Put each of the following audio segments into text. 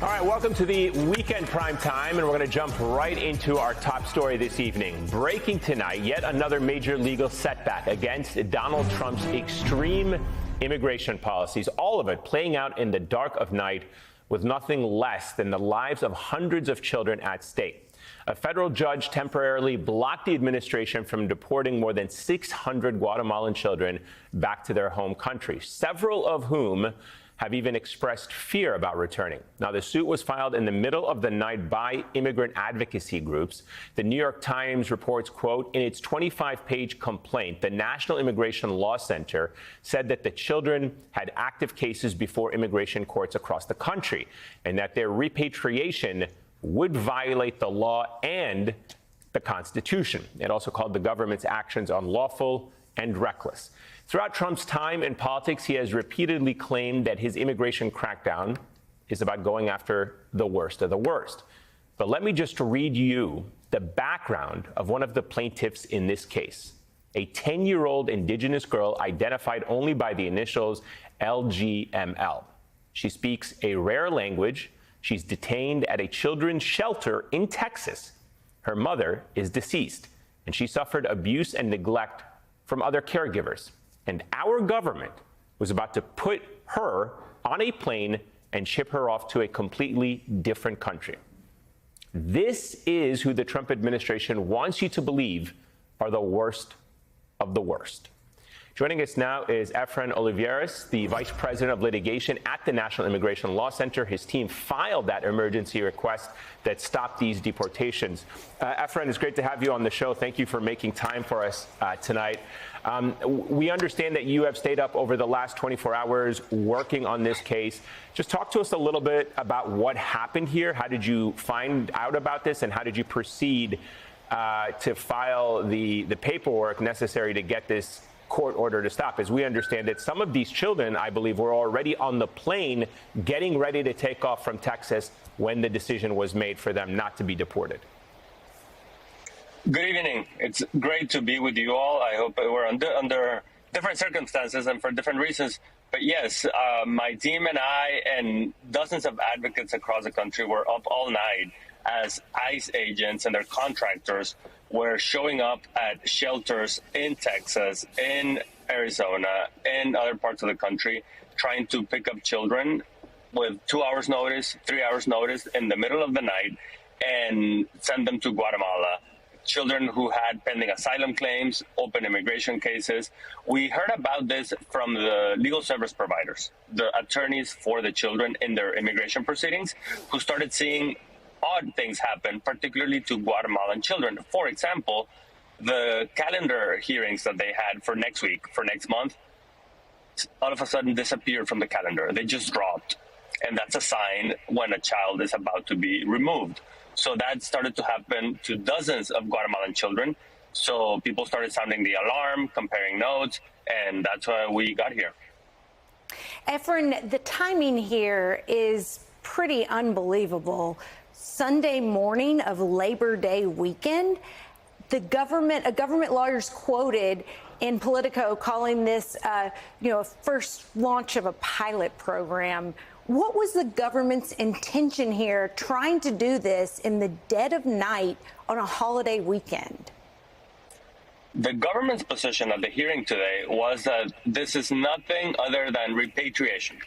All right, welcome to the weekend prime time, and we're going to jump right into our top story this evening. Breaking tonight, yet another major legal setback against Donald Trump's extreme immigration policies, all of it playing out in the dark of night with nothing less than the lives of hundreds of children at stake. A federal judge temporarily blocked the administration from deporting more than 600 Guatemalan children back to their home country, several of whom have even expressed fear about returning. Now, the suit was filed in the middle of the night by immigrant advocacy groups. The New York Times reports, quote, in its 25-page complaint, the National Immigration Law Center said that the children had active cases before immigration courts across the country and that their repatriation would violate the law and the Constitution. It also called the government's actions unlawful and reckless. Throughout Trump's time in politics, he has repeatedly claimed that his immigration crackdown is about going after the worst of the worst. But let me just read you the background of one of the plaintiffs in this case, a 10-year-old indigenous girl identified only by the initials LGML. She speaks a rare language. She's detained at a children's shelter in Texas. Her mother is deceased, and she suffered abuse and neglect from other caregivers. And our government was about to put her on a plane and ship her off to a completely different country. This is who the Trump administration wants you to believe are the worst of the worst. Joining us now is Efrain Olivares, the Vice President of Litigation at the National Immigration Law Center. His team filed that emergency request that stopped these deportations. Efrain, it's great to have you on the show. Thank you for making time for us tonight. We understand that you have stayed up over the last 24 hours working on this case. Just talk to us a little bit about what happened here. How did you find out about this, and how did you proceed to file the paperwork necessary to get this court order to stop? As we understand it, some of these children, I believe, were already on the plane getting ready to take off from Texas when the decision was made for them not to be deported. Good evening. It's great to be with you all. I hope we're under different circumstances and for different reasons. But yes, my team and I and dozens of advocates across the country were up all night as ICE agents and their contractors were showing up at shelters in Texas, in Arizona, in other parts of the country, trying to pick up children with 2 hours notice, 3 hours notice in the middle of the night and send them to Guatemala. Children who had pending asylum claims, open immigration cases. We heard about this from the legal service providers, the attorneys for the children in their immigration proceedings, who started seeing odd things happen, particularly to Guatemalan children. For example, the calendar hearings that they had for next week, for next month, all of a sudden disappeared from the calendar. They just dropped. And that's a sign when a child is about to be removed. So that started to happen to dozens of Guatemalan children. So people started sounding the alarm, comparing notes, and that's why we got here. Efrain, the timing here is pretty unbelievable. Sunday morning of Labor Day weekend, a government lawyer's quoted in Politico calling this, a first launch of a pilot program. What was the government's intention here, trying to do this in the dead of night on a holiday weekend? The government's position at the hearing today was that this is nothing other than repatriation.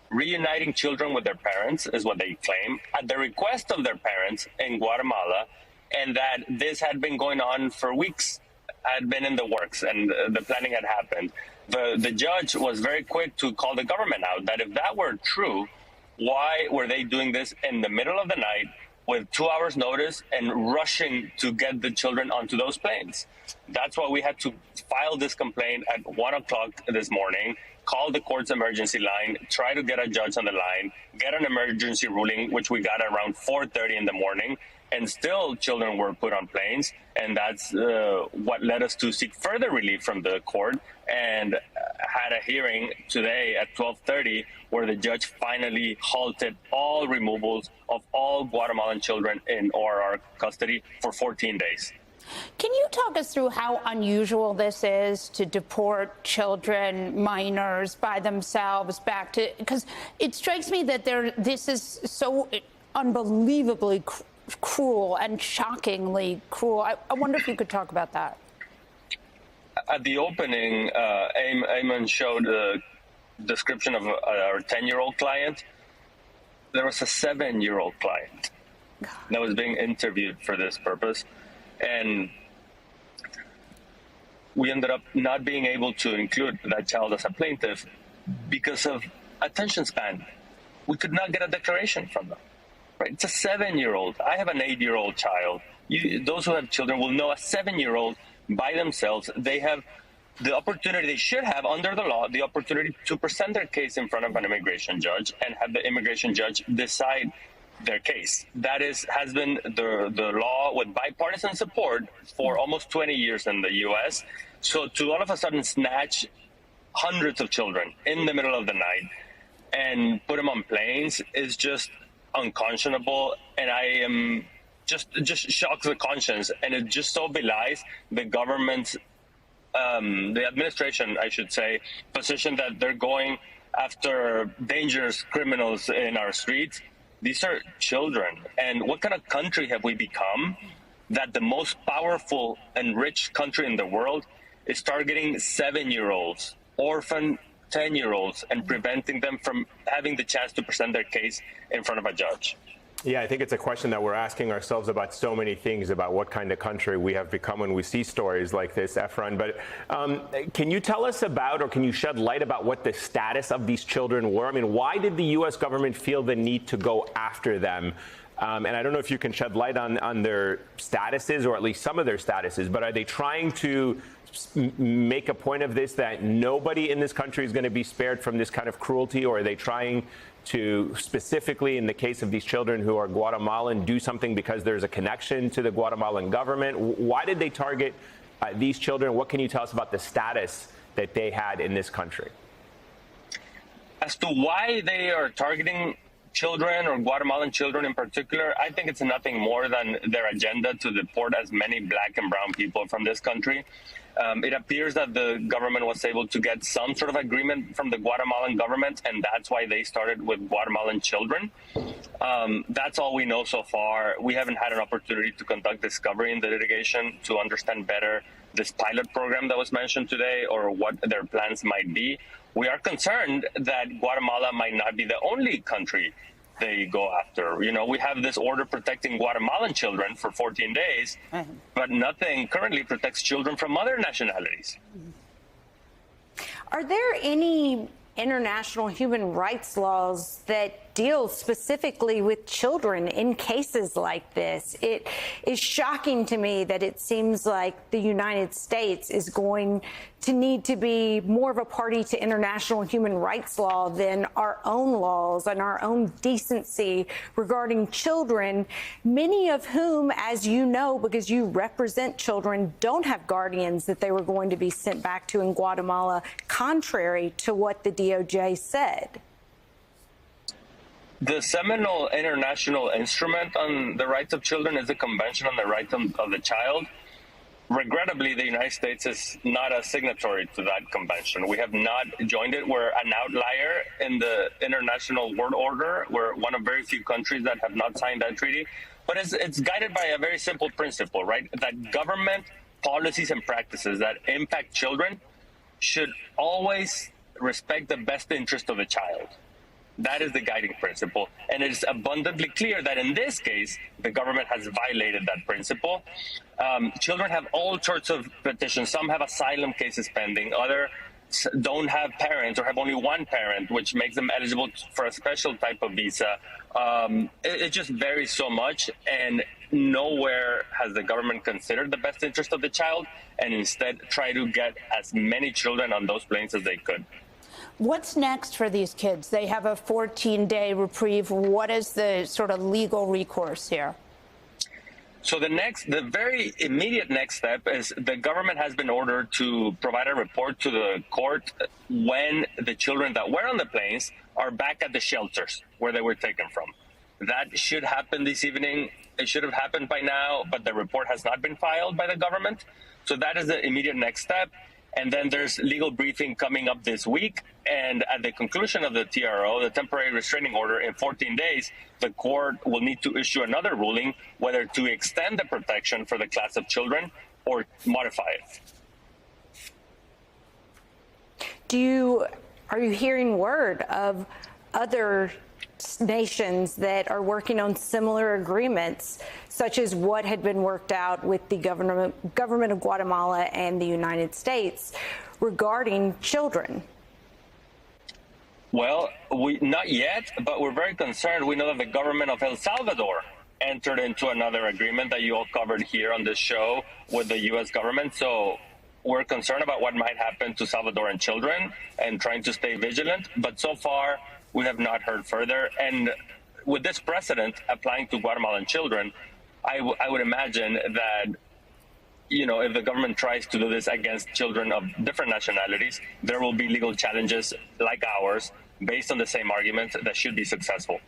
Reuniting children with their parents is what they claim, at the request of their parents in Guatemala, and that this had been going on for weeks, had been in the works, and the planning had happened. The judge was very quick to call the government out that if that were true, why were they doing this in the middle of the night with 2 hours notice and rushing to get the children onto those planes? That's why we had to file this complaint at 1 o'clock this morning, call the court's emergency line, try to get a judge on the line, get an emergency ruling, which we got around 4:30 in the morning. And still children were put on planes. And that's what led us to seek further relief from the court and had a hearing today at 12:30 where the judge finally halted all removals of all Guatemalan children in ORR custody for 14 days. Can you talk us through how unusual this is to deport children, minors, by themselves back to, because it strikes me that this is so unbelievably cruel and shockingly cruel. I wonder if you could talk about that. At the opening, Ayman showed a description of our 10-year-old client. There was a 7-year-old client that was being interviewed for this purpose. And we ended up not being able to include that child as a plaintiff because of attention span. We could not get a declaration from them. Right? It's a 7-year-old. I have an 8-year-old child. Those who have children will know a 7-year-old by themselves. They have the opportunity, they should have under the law, the opportunity to present their case in front of an immigration judge and have the immigration judge decide their case. That has been the law with bipartisan support for almost 20 years in the U.S. So to all of a sudden snatch hundreds of children in the middle of the night and put them on planes is just unconscionable. And I am just shocks the conscience. And it just so belies the government's, the administration, I should say, position that they're going after dangerous criminals in our streets. These are children. And what kind of country have we become that the most powerful and rich country in the world is targeting 7-year-olds, orphan 10-year-olds, and preventing them from having the chance to present their case in front of a judge? Yeah, I think it's a question that we're asking ourselves about so many things, about what kind of country we have become when we see stories like this, Efrain. But can you tell us about, or can you shed light about what the status of these children were? I mean, why did the U.S. government feel the need to go after them? And I don't know if you can shed light on their statuses, or at least some of their statuses, but are they trying to make a point of this, that nobody in this country is going to be spared from this kind of cruelty, or are they trying to specifically, in the case of these children who are Guatemalan, do something because there's a connection to the Guatemalan government? Why did they target these children? What can you tell us about the status that they had in this country? As to why they are targeting children, or Guatemalan children in particular, I think it's nothing more than their agenda to deport as many black and brown people from this country. It appears that the government was able to get some sort of agreement from the Guatemalan government, and that's why they started with Guatemalan children. That's all we know so far. We haven't had an opportunity to conduct discovery in the litigation to understand better this pilot program that was mentioned today, or what their plans might be. We are concerned that Guatemala might not be the only country they go after. You know, we have this order protecting Guatemalan children for 14 days, but nothing currently protects children from other nationalities. Are there any international human rights laws that deal specifically with children in cases like this? It is shocking to me that it seems like the United States is going to need to be more of a party to international human rights law than our own laws and our own decency regarding children, many of whom, as you know, because you represent children, don't have guardians that they were going to be sent back to in Guatemala, contrary to what the DOJ said. The seminal international instrument on the rights of children is the Convention on the Rights of the Child. Regrettably, the United States is not a signatory to that convention. We have not joined it. We're an outlier in the international world order. We're one of very few countries that have not signed that treaty. But it's guided by a very simple principle, right? That government policies and practices that impact children should always respect the best interest of the child. That is the guiding principle. And it is abundantly clear that in this case, the government has violated that principle. Children have all sorts of petitions. Some have asylum cases pending. Others don't have parents or have only one parent, which makes them eligible for a special type of visa. It just varies so much. And nowhere has the government considered the best interest of the child, and instead try to get as many children on those planes as they could. What's next for these kids? They have a 14-day reprieve. What is the sort of legal recourse here? So the very immediate next step is the government has been ordered to provide a report to the court when the children that were on the planes are back at the shelters where they were taken from. That should happen this evening. It should have happened by now, but the report has not been filed by the government. So that is the immediate next step. And then there's legal briefing coming up this week. And at the conclusion of the TRO, the temporary restraining order, in 14 days, the court will need to issue another ruling whether to extend the protection for the class of children or modify it. Are you hearing word of other nations that are working on similar agreements, such as what had been worked out with the government of Guatemala and the United States regarding children? Well, not yet, but we're very concerned. We know that the government of El Salvador entered into another agreement that you all covered here on this show with the U.S. government. So we're concerned about what might happen to Salvadoran children and trying to stay vigilant. But so far, we have not heard further. And with this precedent applying to Guatemalan children, I would imagine that, if the government tries to do this against children of different nationalities, there will be legal challenges like ours based on the same arguments that should be successful.